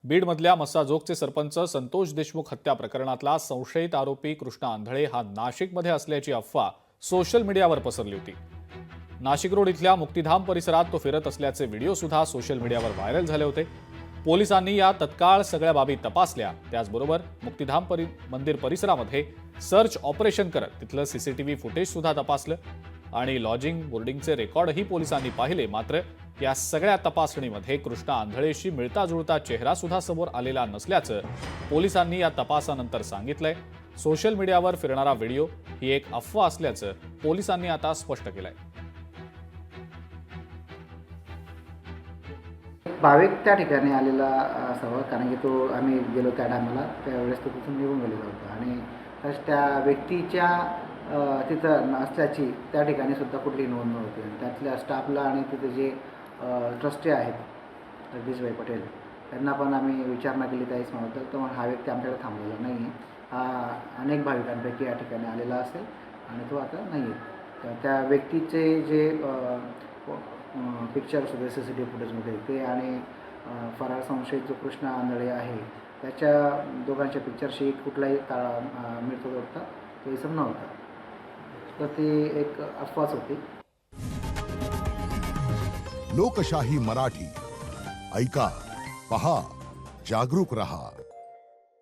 बीडमधल्या मस्साजोगचे सरपंच संतोष देशमुख हत्या प्रकरणातला संशयित आरोपी कृष्णा आंधळे हा नाशिकमध्ये असल्याची अफवा सोशल मीडियावर पसरली होती। नाशिक रोड इथल्या मुक्तिधाम परिसरात तो फिरत असल्याचे व्हिडिओ सुद्धा सोशल मीडियावर व्हायरल झाले होते। पोलिसांनी या तत्काळ सगळ्या बाबी तपासल्या। त्याचबरोबर मुक्तिधाम मंदिर परिसरामध्ये सर्च ऑपरेशन करत तिथलं सीसीटीव्ही फुटेज सुद्धा तपासलं आणि लॉजिंग बोर्डिंगचे रेकॉर्डही पोलिसांनी पाहिले। मात्र या सगळ्या तपासणीमध्ये कृष्णा आंधळेशी मिळता जुळता चेहरा सुद्धा समोर आलेला नसल्याचं पोलिसांनी या तपासानंतर सांगितलंय। सोशल मीडियावर फिरणारा व्हिडिओ ही एक अफवा असल्याचं पोलिसांनी आता स्पष्ट केलंय। भाविक त्या ठिकाणी आलेला असावा, कारण की तो आम्ही गेलो त्या टायमाला, त्यावेळेस तो तिथून निघून गेलेला होता आणि त्या व्यक्तीच्या तिथं असल्याची त्या ठिकाणी सुद्धा कुठली नोंद नव्हती। त्यातल्या स्टाफला आणि तिथे जे ट्रस्टी आहेत जगदीशभाई पटेल त्यांना पण आम्ही विचारणा केली, त्यावेळेस म्हणतो तर हा व्यक्ती आमच्याकडे थांबलेला नाही आहे, हा अनेक भाविकांपैकी या ठिकाणी आलेला असेल आणि तो आता नाही आहे। तर त्या व्यक्तीचे जे पिक्चर्स होते CCTV फुटेजमध्ये ते आणि फरार संशयित जो कृष्णा आंधळे आहे त्याच्या दोघांच्या पिक्चरशी कुठलाही ताळा मिळतो होता, तो इसम नव्हता। तर ती एक अफवाच होती। लोकशाही मराठी ऐका, पहा, जागरूक रहा।